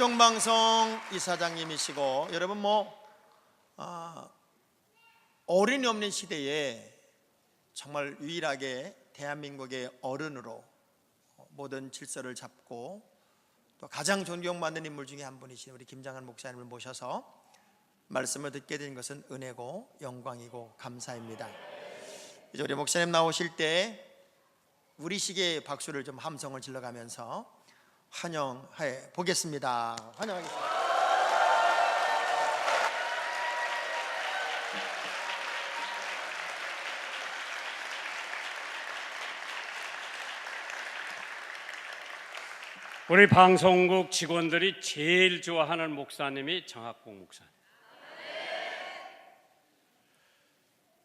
극동방송 이사장님이시고 여러분 어른이 없는 시대에 정말 유일하게 대한민국의 어른으로 모든 질서를 잡고 또 가장 존경받는 인물 중에 한 분이신 우리 김장한 목사님을 모셔서 말씀을 듣게 된 것은 은혜고 영광이고 감사입니다. 이제 우리 목사님 나오실 때 우리식의 박수를 좀 함성을 질러가면서 환영해 보겠습니다. 환영하겠습니다. 우리 방송국 직원들이 제일 좋아하는 목사님이 정학봉 목사님.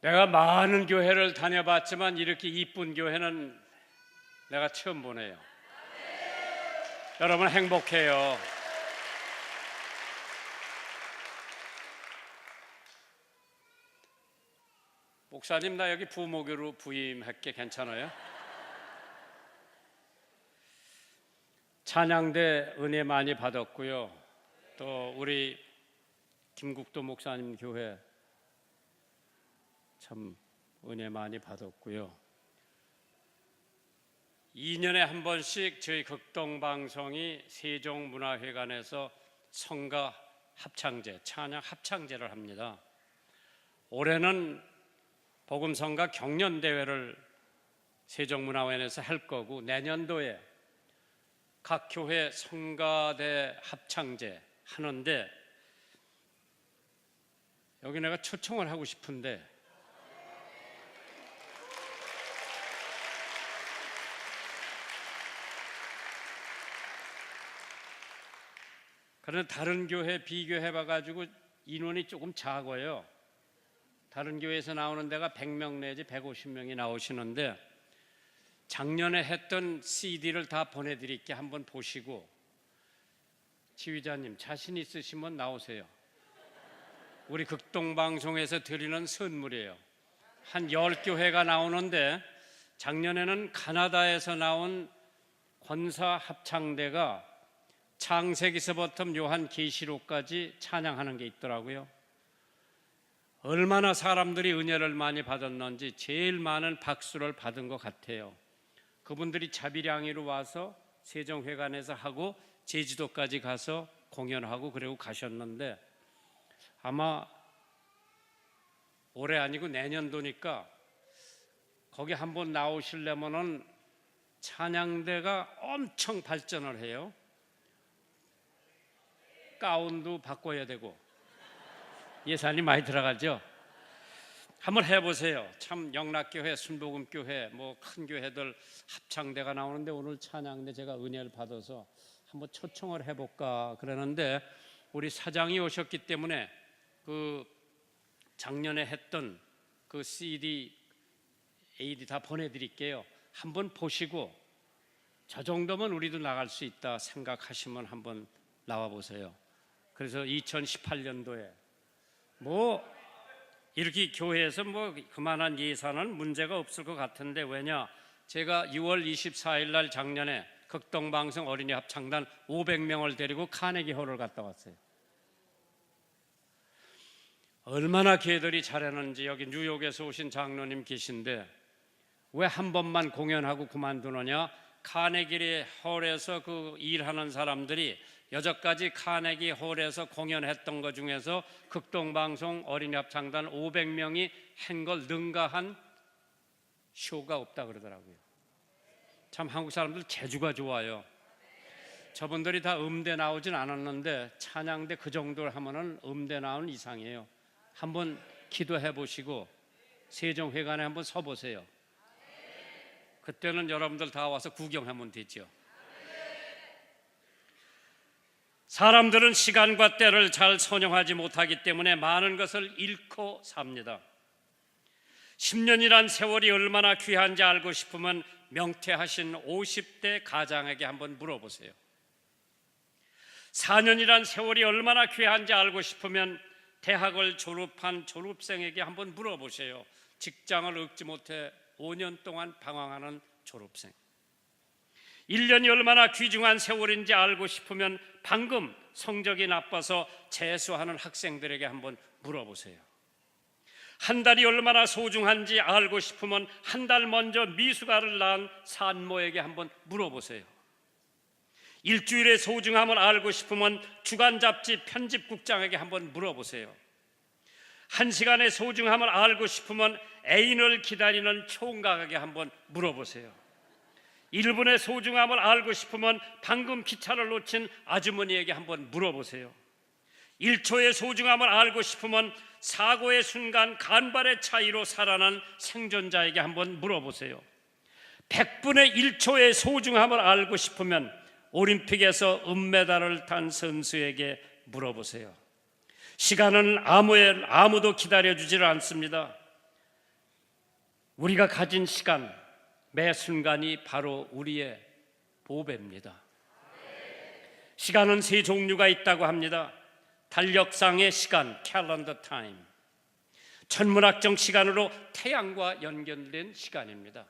내가 많은 교회를 다녀봤지만 이렇게 이쁜 교회는 내가 처음 보네요. 여러분 행복해요. 목사님 나 여기 부목으로 부임할게 괜찮아요? 찬양대 은혜 많이 받았고요. 또 우리 김국도 목사님 교회 참 은혜 많이 받았고요. 2년에 한 번씩 저희 극동방송이 세종문화회관에서 성가 합창제, 찬양 합창제를 합니다. 올해는 복음성가 경연대회를 세종문화회관에서 할 거고 내년도에 각 교회 성가대 합창제 하는데 여기 내가 초청을 하고 싶은데 그런데 다른 교회 비교해봐가지고 인원이 조금 작아요. 다른 교회에서 나오는 데가 100명 내지 150명이 나오시는데 작년에 했던 CD를 다 보내드릴게 한번 보시고 지휘자님 자신 있으시면 나오세요. 우리 극동방송에서 드리는 선물이에요. 한 10교회가 나오는데 작년에는 카나다에서 나온 권사 합창대가 창세기서부터 요한계시록까지 찬양하는 게 있더라고요. 얼마나 사람들이 은혜를 많이 받았는지 제일 많은 박수를 받은 것 같아요. 그분들이 자비량이로 와서 세종회관에서 하고 제주도까지 가서 공연하고 그러고 가셨는데 아마 올해 아니고 내년도니까 거기 한번 나오시려면은 찬양대가 엄청 발전을 해요. 가운도 바꿔야 되고 예산이 많이 들어가죠. 한번 해보세요. 참 영락교회, 순복음교회, 큰 교회들 합창대가 나오는데 오늘 찬양대 제가 은혜를 받아서 한번 초청을 해볼까 그러는데 우리 사장이 오셨기 때문에 그 작년에 했던 그 CD, AD 다 보내드릴게요. 한번 보시고 저 정도면 우리도 나갈 수 있다 생각하시면 한번 나와보세요. 그래서 2018년도에 이렇게 교회에서 그만한 예산은 문제가 없을 것 같은데 왜냐? 제가 6월 24일 날 작년에 극동방송 어린이 합창단 500명을 데리고 카네기 홀을 갔다 왔어요. 얼마나 걔들이 잘하는지 여기 뉴욕에서 오신 장로님 계신데 왜 한 번만 공연하고 그만두느냐? 카네기 홀에서 그 일하는 사람들이 여태까지 카네기 홀에서 공연했던 것 중에서 극동방송 어린이 합창단 500명이 한 걸 능가한 쇼가 없다 그러더라고요. 참 한국 사람들 재주가 좋아요. 저분들이 다 음대 나오진 않았는데 찬양대 그 정도를 하면은 음대 나온 이상이에요. 한번 기도해 보시고 세종회관에 한번 서 보세요. 그때는 여러분들 다 와서 구경하면 되죠. 사람들은 시간과 때를 잘 선용하지 못하기 때문에 많은 것을 잃고 삽니다. 10년이란 세월이 얼마나 귀한지 알고 싶으면 명퇴하신 50대 가장에게 한번 물어보세요. 4년이란 세월이 얼마나 귀한지 알고 싶으면 대학을 졸업한 졸업생에게 한번 물어보세요. 직장을 얻지 못해 5년 동안 방황하는 졸업생. 1년이 얼마나 귀중한 세월인지 알고 싶으면 방금 성적이 나빠서 재수하는 학생들에게 한번 물어보세요. 한 달이 얼마나 소중한지 알고 싶으면 한 달 먼저 미숙아를 낳은 산모에게 한번 물어보세요. 일주일의 소중함을 알고 싶으면 주간 잡지 편집국장에게 한번 물어보세요. 1시간의 소중함을 알고 싶으면 애인을 기다리는 총각에게 한번 물어보세요. 1분의 소중함을 알고 싶으면 방금 기차를 놓친 아주머니에게 한번 물어보세요. 1초의 소중함을 알고 싶으면 사고의 순간 간발의 차이로 살아난 생존자에게 한번 물어보세요. 100분의 1초의 소중함을 알고 싶으면 올림픽에서 은메달을 탄 선수에게 물어보세요. 시간은 아무도 기다려주질 않습니다. 우리가 가진 시간, 매 순간이 바로 우리의 보배입니다. 시간은 세 종류가 있다고 합니다. 달력상의 시간, 캘린더 타임, 천문학적 시간으로 태양과 연결된 시간입니다.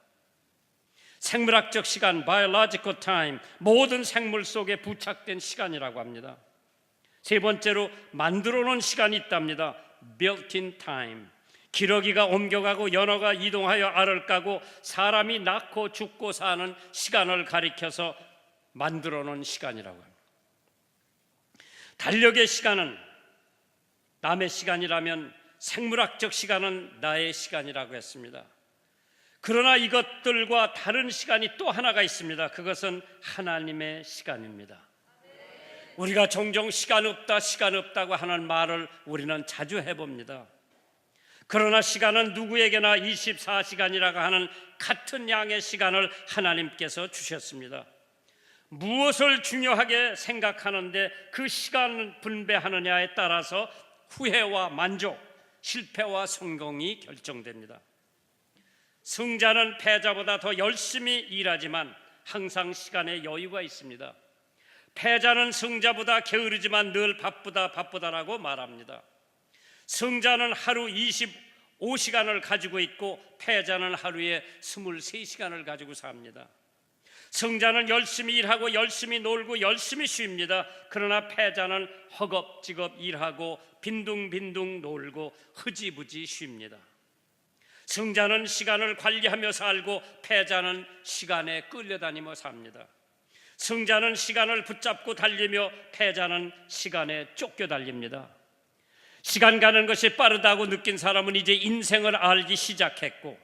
생물학적 시간, biological time, 모든 생물 속에 부착된 시간이라고 합니다. 세 번째로 만들어 놓은 시간이 있답니다. built-in time, 기러기가 옮겨가고 연어가 이동하여 알을 까고 사람이 낳고 죽고 사는 시간을 가리켜서 만들어 놓은 시간이라고 합니다. 달력의 시간은 남의 시간이라면 생물학적 시간은 나의 시간이라고 했습니다. 그러나 이것들과 다른 시간이 또 하나가 있습니다. 그것은 하나님의 시간입니다. 우리가 종종 시간 없다고 하는 말을 우리는 자주 해봅니다. 그러나 시간은 누구에게나 24시간이라고 하는 같은 양의 시간을 하나님께서 주셨습니다. 무엇을 중요하게 생각하는데 그 시간을 분배하느냐에 따라서 후회와 만족, 실패와 성공이 결정됩니다. 승자는 패자보다 더 열심히 일하지만 항상 시간에 여유가 있습니다. 패자는 승자보다 게으르지만 늘 바쁘다라고 말합니다. 승자는 하루 25시간을 가지고 있고 패자는 하루에 23시간을 가지고 삽니다. 승자는 열심히 일하고 열심히 놀고 열심히 쉽니다. 그러나 패자는 허겁지겁 일하고 빈둥빈둥 놀고 흐지부지 쉽니다. 승자는 시간을 관리하며 살고 패자는 시간에 끌려다니며 삽니다. 승자는 시간을 붙잡고 달리며 패자는 시간에 쫓겨 달립니다. 시간 가는 것이 빠르다고 느낀 사람은 이제 인생을 알기 시작했고,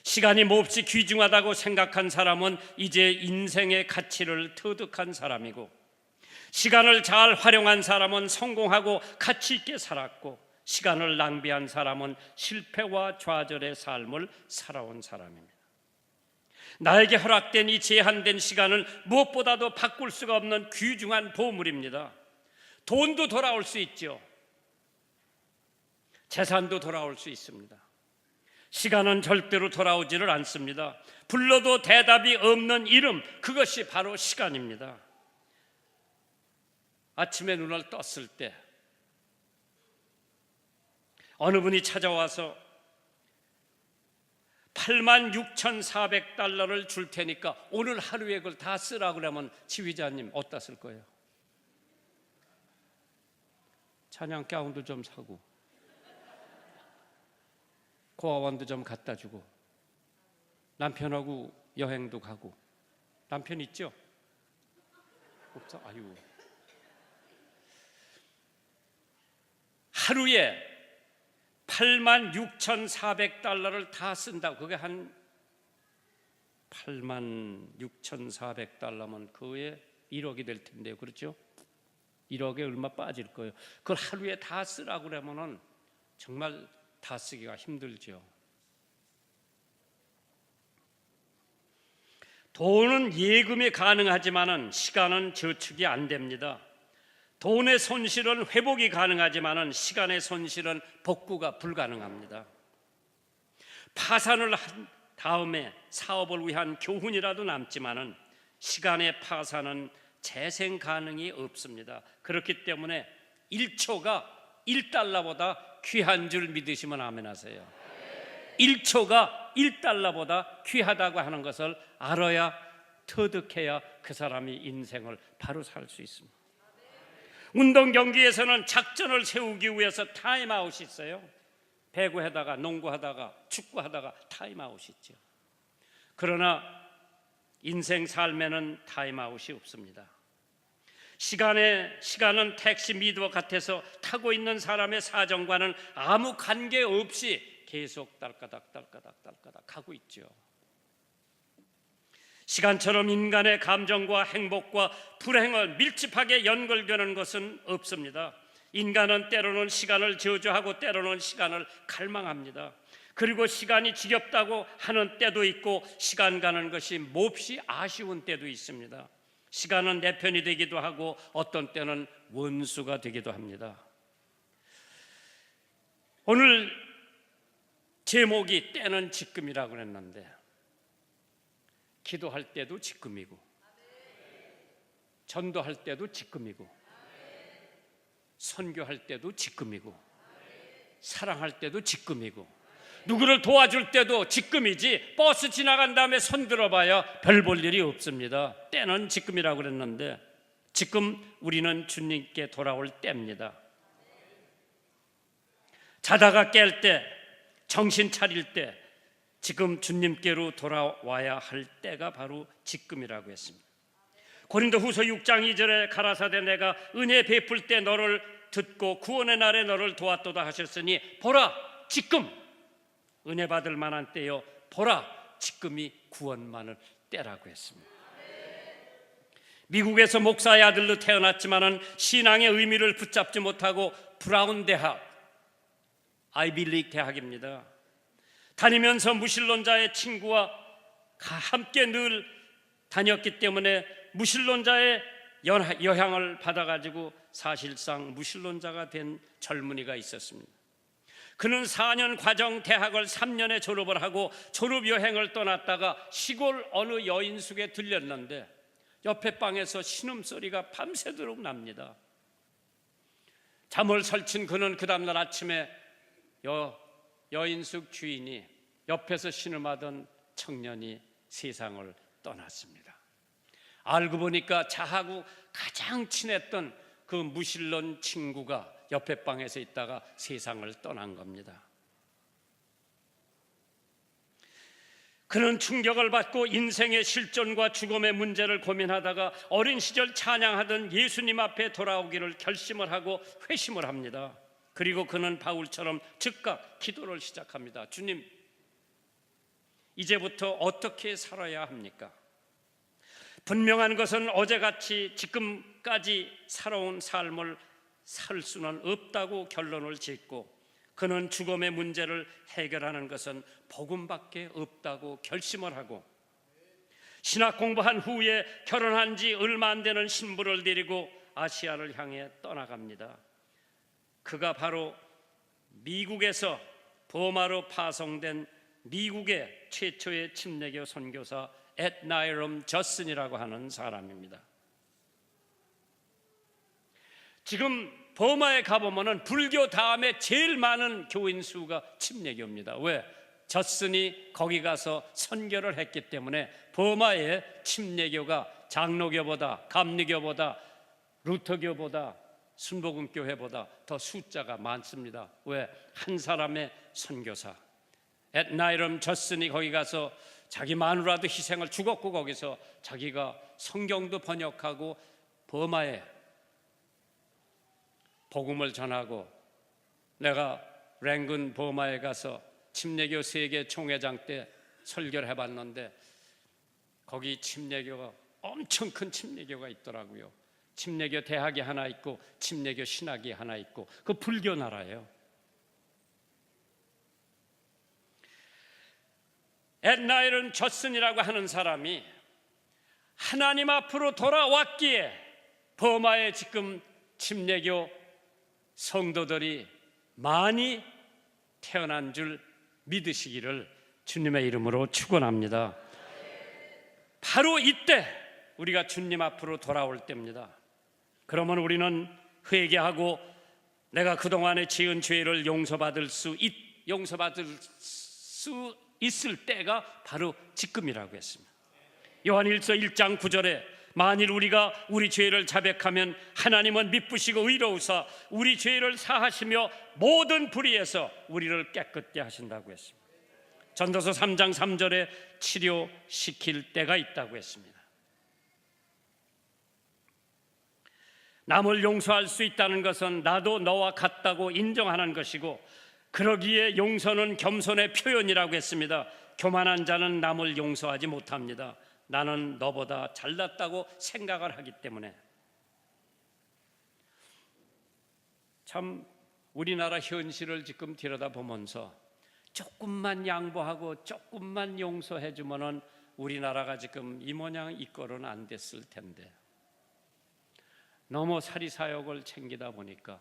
시간이 몹시 귀중하다고 생각한 사람은 이제 인생의 가치를 터득한 사람이고, 시간을 잘 활용한 사람은 성공하고 가치 있게 살았고, 시간을 낭비한 사람은 실패와 좌절의 삶을 살아온 사람입니다. 나에게 허락된 이 제한된 시간은 무엇보다도 바꿀 수가 없는 귀중한 보물입니다. 돈도 돌아올 수 있죠. 재산도 돌아올 수 있습니다. 시간은 절대로 돌아오지를 않습니다. 불러도 대답이 없는 이름, 그것이 바로 시간입니다. 아침에 눈을 떴을 때 어느 분이 찾아와서 86,400달러를 줄 테니까 오늘 하루에 그걸 다 쓰라고 그러면 지휘자님 어디다 쓸 거예요? 찬양 가운도 좀 사고 고아원도 좀 갖다 주고 남편하고 여행도 가고. 남편 있죠? 없어? 아유. 하루에 86,400달러를 다 쓴다고. 그게 한 86,400달러면 그게 1억이 될 텐데요. 그렇죠? 1억에 얼마 빠질 거예요. 그걸 하루에 다 쓰라고 그러면은 정말 다 쓰기가 힘들죠. 돈은 예금이 가능하지만은 시간은 저축이 안 됩니다. 돈의 손실은 회복이 가능하지만은 시간의 손실은 복구가 불가능합니다. 파산을 한 다음에 사업을 위한 교훈이라도 남지만은 시간의 파산은 재생 가능이 없습니다. 그렇기 때문에 1초가 1달러보다 귀한 줄 믿으시면 아멘 하세요. 1초가 1달러보다 귀하다고 하는 것을 알아야 터득해야 그 사람이 인생을 바로 살 수 있습니다. 운동 경기에서는 작전을 세우기 위해서 타임아웃이 있어요. 배구하다가, 농구하다가, 축구하다가 타임아웃이 있죠. 그러나 인생 삶에는 타임아웃이 없습니다. 시간은 택시 미드와 같아서 타고 있는 사람의 사정과는 아무 관계 없이 계속 딸까닥 가고 있죠. 시간처럼 인간의 감정과 행복과 불행을 밀집하게 연결되는 것은 없습니다. 인간은 때로는 시간을 저주하고 때로는 시간을 갈망합니다. 그리고 시간이 지겹다고 하는 때도 있고 시간 가는 것이 몹시 아쉬운 때도 있습니다. 시간은 내 편이 되기도 하고 어떤 때는 원수가 되기도 합니다. 오늘 제목이 때는 지금이라고 그랬는데 기도할 때도 지금이고 전도할 때도 지금이고 선교할 때도 지금이고 사랑할 때도 지금이고 누구를 도와줄 때도 지금이지 버스 지나간 다음에 손 들어봐야 별 볼 일이 없습니다. 때는 지금이라고 그랬는데 지금 우리는 주님께 돌아올 때입니다. 자다가 깰 때, 정신 차릴 때 지금 주님께로 돌아와야 할 때가 바로 지금이라고 했습니다. 고린도후서 6장 2절에 가라사대 내가 은혜 베풀 때 너를 듣고 구원의 날에 너를 도왔도다 하셨으니 보라 지금 은혜 받을 만한 때요 보라 지금이 구원만을 때라고 했습니다. 미국에서 목사의 아들로 태어났지만은 신앙의 의미를 붙잡지 못하고 브라운 대학, 아이비리그 대학입니다. 다니면서 무신론자의 친구와 함께 늘 다녔기 때문에 무신론자의 영향을 받아가지고 사실상 무신론자가 된 젊은이가 있었습니다. 그는 4년 과정 대학을 3년에 졸업을 하고 졸업여행을 떠났다가 시골 어느 여인숙에 들렸는데 옆에 방에서 신음소리가 밤새도록 납니다. 잠을 설친 그는 그 다음날 아침에 여인숙 주인이 옆에서 신음하던 청년이 세상을 떠났습니다. 알고 보니까 자하고 가장 친했던 그 무신론 친구가 옆에 방에서 있다가 세상을 떠난 겁니다. 그는 충격을 받고 인생의 실존과 죽음의 문제를 고민하다가 어린 시절 찬양하던 예수님 앞에 돌아오기를 결심을 하고 회심을 합니다. 그리고 그는 바울처럼 즉각 기도를 시작합니다. 주님, 이제부터 어떻게 살아야 합니까? 분명한 것은 어제같이 지금까지 살아온 삶을 살 수는 없다고 결론을 짓고 그는 죽음의 문제를 해결하는 것은 복음밖에 없다고 결심을 하고 신학 공부한 후에 결혼한 지 얼마 안 되는 신부를 데리고 아시아를 향해 떠나갑니다. 그가 바로 미국에서 버마로 파송된 미국의 최초의 침례교 선교사 앳나이럼 저슨이라고 하는 사람입니다. 지금 버마에 가보면 불교 다음에 제일 많은 교인 수가 침례교입니다. 왜? 저슨이 거기 가서 선교를 했기 때문에 버마의 침례교가 장로교보다 감리교보다 루터교보다 순복음교회보다 더 숫자가 많습니다. 왜? 한 사람의 선교사 앳나이럼 저슨이 거기 가서 자기 마누라도 희생을 죽었고 거기서 자기가 성경도 번역하고 버마에 복음을 전하고 내가 랭군 버마에 가서 침례교 세계 총회장 때 설교를 해봤는데 거기 침례교가 엄청 큰 침례교가 있더라고요. 침례교 대학이 하나 있고 침례교 신학이 하나 있고 그 불교 나라예요. 앳나이럼 저슨이라고 하는 사람이 하나님 앞으로 돌아왔기에 버마에 지금 침례교 성도들이 많이 태어난 줄 믿으시기를 주님의 이름으로 축원합니다. 바로 이때 우리가 주님 앞으로 돌아올 때입니다. 그러면 우리는 회개하고 내가 그동안에 지은 죄를 용서받을 수 있을 때가 바로 지금이라고 했습니다. 요한일서 1장 9절에 만일 우리가 우리 죄를 자백하면 하나님은 미쁘시고 의로우사 우리 죄를 사하시며 모든 불의에서 우리를 깨끗게 하신다고 했습니다. 전도서 3장 3절에 치료시킬 때가 있다고 했습니다. 남을 용서할 수 있다는 것은 나도 너와 같다고 인정하는 것이고, 그러기에 용서는 겸손의 표현이라고 했습니다. 교만한 자는 남을 용서하지 못합니다. 나는 너보다 잘났다고 생각을 하기 때문에. 참 우리나라 현실을 지금 들여다보면서 조금만 양보하고 조금만 용서해 주면은 우리나라가 지금 이 모양 이 꼴은 안 됐을 텐데, 너무 사리사욕을 챙기다 보니까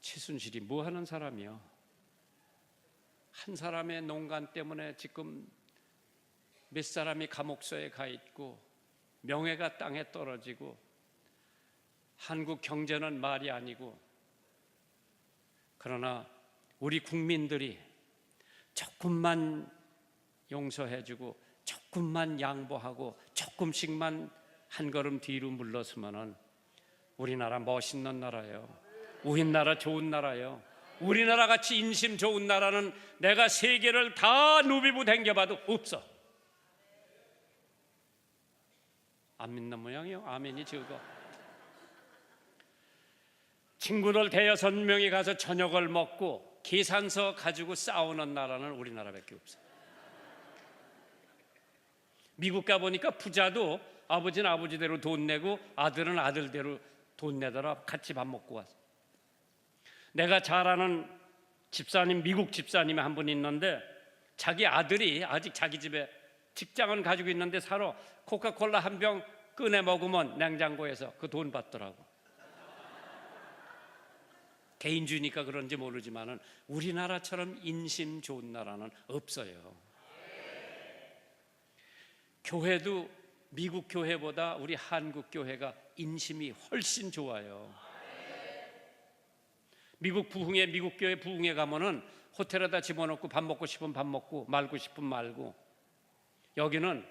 최순실이 뭐 하는 사람이요? 한 사람의 농간 때문에 지금 몇 사람이 감옥소에 가 있고 명예가 땅에 떨어지고 한국 경제는 말이 아니고, 그러나 우리 국민들이 조금만 용서해주고 조금만 양보하고 조금씩만 한 걸음 뒤로 물러서면은 우리나라 멋있는 나라예요. 우리나라 좋은 나라예요. 우리나라 같이 인심 좋은 나라는 내가 세계를 다 누비고 댕겨봐도 없어. 안 믿는 모양이요. 아멘이 적어. 친구들 대여섯 명이 가서 저녁을 먹고 계산서 가지고 싸우는 나라는 우리나라밖에 없어. 미국 가보니까 부자도 아버지는 아버지대로 돈 내고 아들은 아들대로 돈 내더라. 같이 밥 먹고 왔어. 내가 잘 아는 집사님, 미국 집사님이 한 분 있는데, 자기 아들이 아직 자기 집에 직장은 가지고 있는데 사러 코카콜라 한 병 꺼내 먹으면 냉장고에서 그 돈 받더라고. 개인주의니까 그런지 모르지만은 우리나라처럼 인심 좋은 나라는 없어요. 교회도 미국 교회보다 우리 한국 교회가 인심이 훨씬 좋아요. 미국 부흥회, 미국 교회 부흥회 가면은 호텔에다 집어넣고 밥 먹고 싶으면 밥 먹고 말고 싶으면 말고, 여기는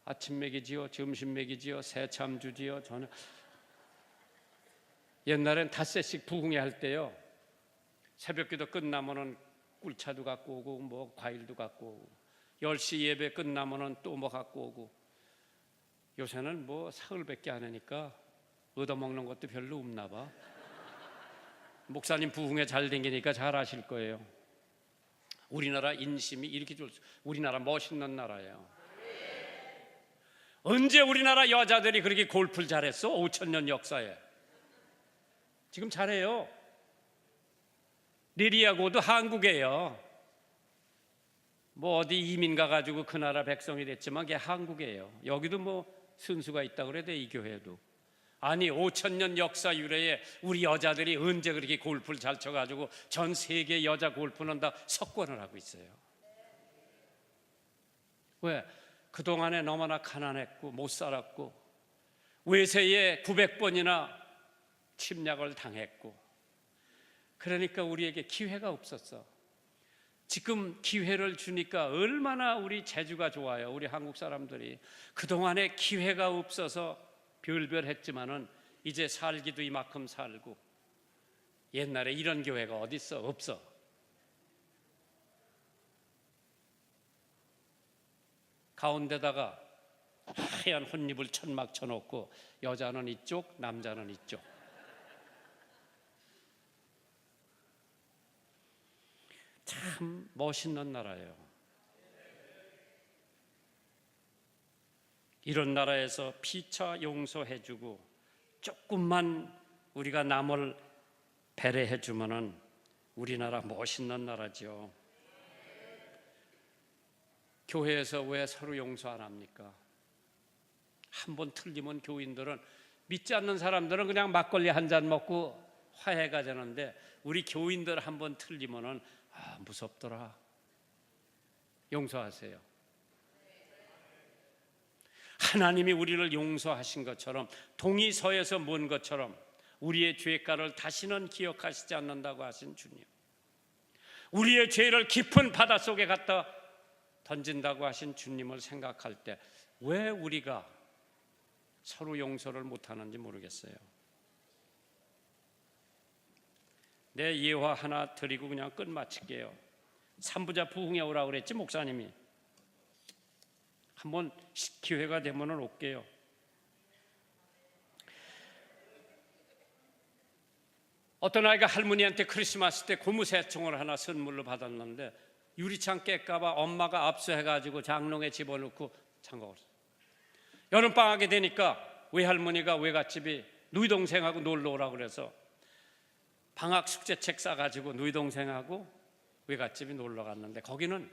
아침 먹이지요, 점심 먹이지요, 새참 주지요. 저는 옛날엔 닷새씩 부흥회 할 때요, 새벽기도 끝나면은 꿀차도 갖고 오고 뭐 과일도 갖고 오고, 10시 예배 끝나면은 또 뭐 갖고 오고. 요새는 뭐 사흘밖에 안 하니까 얻어먹는 것도 별로 없나 봐. 목사님 부흥회 잘 댕기니까 잘 아실 거예요. 우리나라 인심이 이렇게 좋을 수, 우리나라 멋있는 나라예요. 언제 우리나라 여자들이 그렇게 골프를 잘했어? 5,000년 역사에. 지금 잘해요. 리리아고도 한국이에요. 뭐 어디 이민 가가지고 그 나라 백성이 됐지만 그게 한국이에요. 여기도 뭐 순수가 있다고 그래도 이 교회도. 아니 5,000년 역사 유래에 우리 여자들이 언제 그렇게 골프를 잘 쳐가지고 전 세계 여자 골프는 다 석권을 하고 있어요. 왜? 그동안에 너무나 가난했고 못 살았고 외세에 900번이나 침략을 당했고, 그러니까 우리에게 기회가 없었어. 지금 기회를 주니까 얼마나 우리 재주가 좋아요. 우리 한국 사람들이 그동안에 기회가 없어서 별별 했지만은 이제 살기도 이만큼 살고. 옛날에 이런 교회가 어디 있어? 없어. 가운데다가 하얀 혼잎을 천막 쳐놓고 여자는 이쪽, 남자는 이쪽. 참 멋있는 나라예요. 이런 나라에서 피차 용서해주고 조금만 우리가 남을 배려해주면은 우리나라 멋있는 나라죠. 교회에서 왜 서로 용서 안 합니까? 한 번 틀리면 교인들은, 믿지 않는 사람들은 그냥 막걸리 한 잔 먹고 화해가 되는데, 우리 교인들 한 번 틀리면은 무섭더라. 용서하세요. 하나님이 우리를 용서하신 것처럼, 동이 서에서 먼 것처럼 우리의 죄가를 다시는 기억하시지 않는다고 하신 주님, 우리의 죄를 깊은 바닷속에 갖다 던진다고 하신 주님을 생각할 때 왜 우리가 서로 용서를 못하는지 모르겠어요. 내 예화 하나 드리고 그냥 끝마칠게요. 삼부자 부흥회 오라고 그랬지 목사님이. 한번 기회가 되면 올게요. 어떤 아이가 할머니한테 크리스마스 때 고무새총을 하나 선물로 받았는데 유리창 깰까봐 엄마가 압수해가지고 장롱에 집어넣고 잠가버렸어요. 여름방학이 되니까 외할머니가 외갓집이 누이 동생하고 놀러 오라고 그래서 방학 숙제책 싸가지고 누이 동생하고 외갓집이 놀러 갔는데 거기는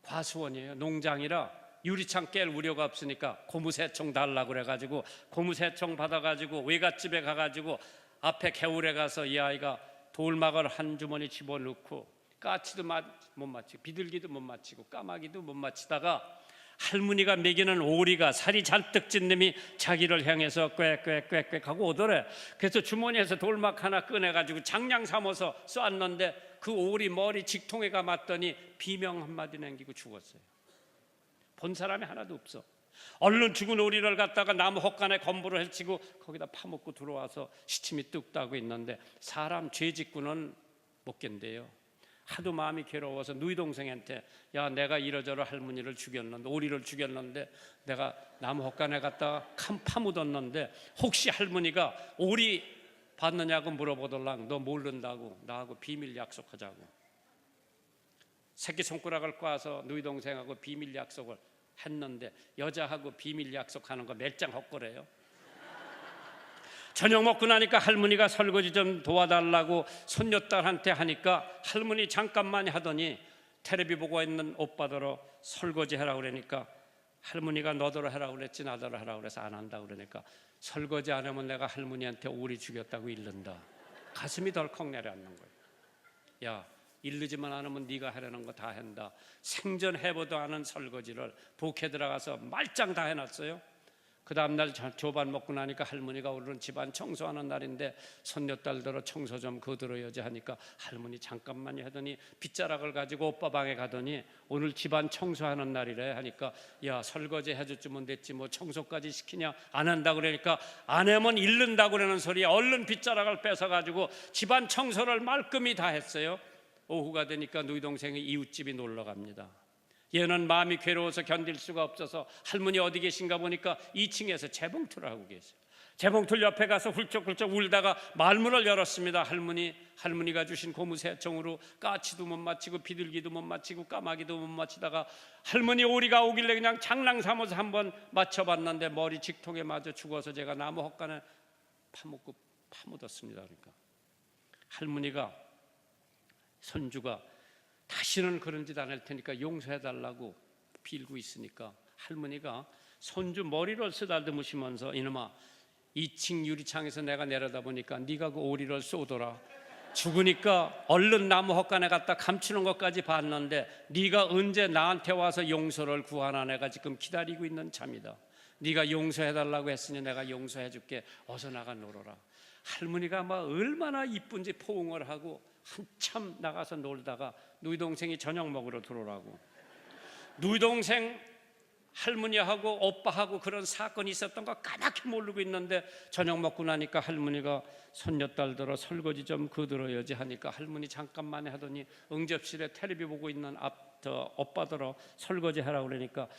과수원이에요. 농장이라 유리창 깰 우려가 없으니까 고무새총 달라고 그래가지고 고무새총 받아가지고 외갓집에 가가지고 앞에 개울에 가서 이 아이가 돌막을 한 주머니 집어넣고 까치도 못 맞히고 비둘기도 못 맞히고 까마귀도 못 맞히다가 할머니가 먹이는 오리가 살이 잔뜩 찐 놈이 자기를 향해서 꽥꽥꽥꽥 하고 오더래. 그래서 주머니에서 돌막 하나 꺼내가지고 장량 삼아서 쐈는데 그 오리 머리 직통에가 맞더니 비명 한마디 남기고 죽었어요. 본 사람이 하나도 없어. 얼른 죽은 오리를 갖다가 나무 헛간에 건부를 펼치고 거기다 파묻고 들어와서 시침이 뚝 따고 있는데 사람 죄 짓고는 못 견뎌요. 하도 마음이 괴로워서 누이 동생한테 야 내가 이러저러 할머니를 죽였는데 오리를 죽였는데 내가 나무 헛간에 갖다가 파묻었는데 혹시 할머니가 오리 받느냐고 물어보더랑 너 모른다고 나하고 비밀 약속하자고. 새끼손가락을 꽈서 누이 동생하고 비밀 약속을 했는데 여자하고 비밀 약속하는 거 몇 장 헛거래요. 저녁 먹고 나니까 할머니가 설거지 좀 도와달라고 손녀딸한테 하니까 할머니 잠깐만 하더니 텔레비 보고 있는 오빠더러 설거지 하라고 그러니까 할머니가 너더러 하라고 그랬지 나더러 하라고 그래서 안 한다고 그러니까 설거지 안 하면 내가 할머니한테 오리 죽였다고 일른다. 가슴이 덜컥 내려앉는 거예요. 야 일르지만 않으면 네가 하려는 거 다 한다. 생전해보도 않은 설거지를 부엌에 들어가서 말짱 다 해놨어요. 그 다음날 조반 먹고 나니까 할머니가 오늘은 집안 청소하는 날인데 손녀딸들어 청소 좀 거들어야지 하니까 할머니 잠깐만요 하더니 빗자락을 가지고 오빠 방에 가더니 오늘 집안 청소하는 날이래 하니까 야 설거지 해줬으면 됐지 뭐 청소까지 시키냐 안 한다고 그러니까 안 하면 잃는다고 그러는 소리에 얼른 빗자락을 뺏어가지고 집안 청소를 말끔히 다 했어요. 오후가 되니까 누이 동생이 이웃집이 놀러 갑니다. 얘는 마음이 괴로워서 견딜 수가 없어서 할머니 어디 계신가 보니까 2층에서 재봉틀을 하고 계세요. 재봉틀 옆에 가서 훌쩍훌쩍 울다가 말문을 열었습니다. 할머니가 주신 고무새총으로 까치도 못 맞히고 비둘기도 못 맞히고 까마귀도 못 맞히다가 할머니 오리가 오길래 그냥 장랑 삼아서 한번 맞춰봤는데 머리 직통에 맞아 죽어서 제가 나무 헛간에 파묻었습니다. 그러니까 할머니가 손주가 다시는 그런 짓 안 할 테니까 용서해달라고 빌고 있으니까 할머니가 손주 머리를 쓰다듬으시면서 이놈아 2층 유리창에서 내가 내려다보니까 네가 그 오리를 쏘더라. 죽으니까 얼른 나무 헛간에 갖다 감추는 것까지 봤는데 네가 언제 나한테 와서 용서를 구하나 내가 지금 기다리고 있는 참이다. 네가 용서해달라고 했으니 내가 용서해줄게. 어서 나가 놀아라. 할머니가 막 얼마나 이쁜지 포옹을 하고 한참 나가서 놀다가 누이 동생이 저녁 먹으러 들어오라고. 누이 동생 할머니하고 오빠하고 그런 사건이 있었던 거 까맣게 모르고 있는데 저녁 먹고 나니까 할머니가 손녀딸들어 설거지 좀 거들어야지 하니까 할머니 잠깐만 하더니 응접실에 텔레비 보고 있는 오빠들어 설거지 하라고 그러니까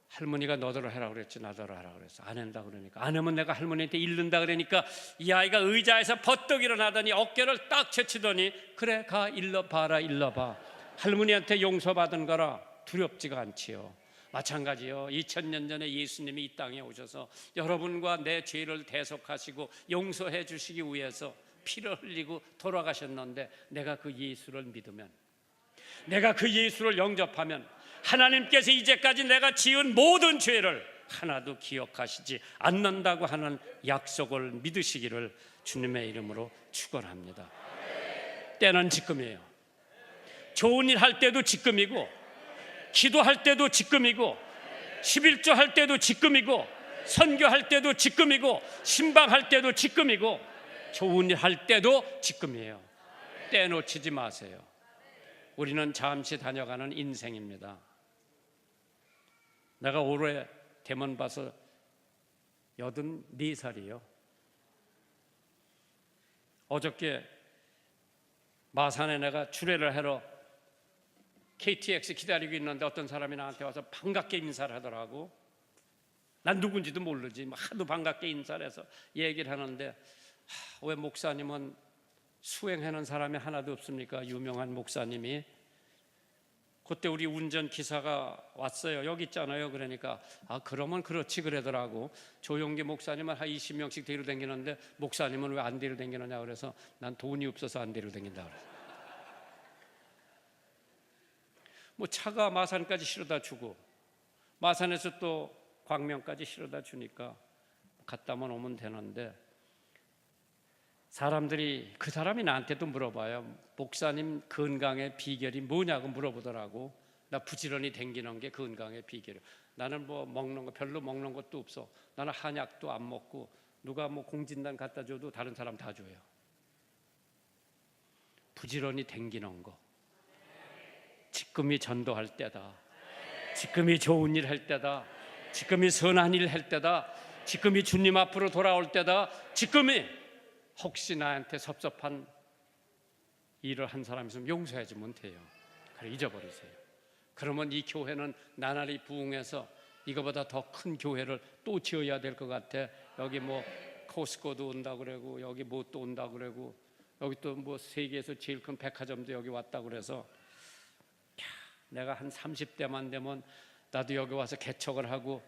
할머니가 너더러 하라고 그랬지 나더러 하라고 그랬어. 안 한다 그러니까 안 하면 내가 할머니한테 잃는다 그러니까 이 아이가 의자에서 버떡 일어나더니 어깨를 딱 제치더니 그래 가 일러봐라 일러봐. 할머니한테 용서받은 거라 두렵지가 않지요. 마찬가지요. 2000년 전에 예수님이 이 땅에 오셔서 여러분과 내 죄를 대속하시고 용서해 주시기 위해서 피를 흘리고 돌아가셨는데 내가 그 예수를 믿으면 내가 그 예수를 영접하면 하나님께서 이제까지 내가 지은 모든 죄를 하나도 기억하시지 않는다고 하는 약속을 믿으시기를 주님의 이름으로 축원합니다. 때는 지금이에요. 좋은 일 할 때도 지금이고 기도할 때도 지금이고 11조 할 때도 지금이고 선교할 때도 지금이고 신방할 때도 지금이고 좋은 일 할 때도 지금이에요. 때 놓치지 마세요. 우리는 잠시 다녀가는 인생입니다. 내가 올해 대만 봐서 84살이요. 어저께 마산에 내가 주례를 하러 KTX 기다리고 있는데 어떤 사람이 나한테 와서 반갑게 인사를 하더라고. 난 누군지도 모르지. 하도 반갑게 인사를 해서 얘기를 하는데, 왜 목사님은 수행하는 사람이 하나도 없습니까? 유명한 목사님이. 그때 우리 운전기사가 왔어요. 여기 있잖아요. 그러니까 그러면 그렇지 그러더라고. 조용기 목사님은 한 20명씩 데리러 다니는데 목사님은 왜 안 데리러 다니느냐 그래서 난 돈이 없어서 안 데리러 다닌다 그래서. 뭐 차가 마산까지 실어다 주고 마산에서 또 광명까지 실어다 주니까 갔다만 오면 되는데, 사람들이 그 사람이 나한테도 물어봐요. 목사님 건강의 비결이 뭐냐고 물어보더라고. 나 부지런히 댕기는 게 건강의 비결이야. 나는 뭐 먹는 거 별로 먹는 것도 없어. 나는 한약도 안 먹고 누가 뭐 공진단 갖다 줘도 다른 사람 다 줘요. 부지런히 댕기는 거. 지금이 전도할 때다. 지금이 좋은 일 할 때다. 지금이 선한 일 할 때다. 지금이 주님 앞으로 돌아올 때다. 지금이 혹시 나한테 섭섭한 일을 한 사람이 있으면 용서하지 못해요. 그래 잊어버리세요. 그러면 이 교회는 나날이 부흥해서 이거보다 더 큰 교회를 또 지어야 될 것 같아. 여기 뭐 코스코도 온다 그러고 여기 뭐 또 온다 그러고 여기 또 뭐 세계에서 제일 큰 백화점도 여기 왔다 그래서 내가 한 30대만 되면 나도 여기 와서 개척을 하고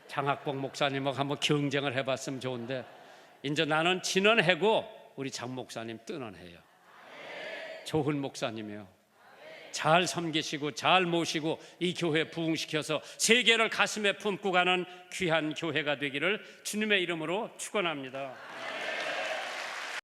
장학봉 목사님하고 한번 경쟁을 해봤으면 좋은데, 이제 나는 지는 해고 우리 장 목사님 뜨는 해요. 좋은 목사님이요. 잘 섬기시고 잘 모시고 이 교회 부흥시켜서 세계를 가슴에 품고 가는 귀한 교회가 되기를 주님의 이름으로 축원합니다.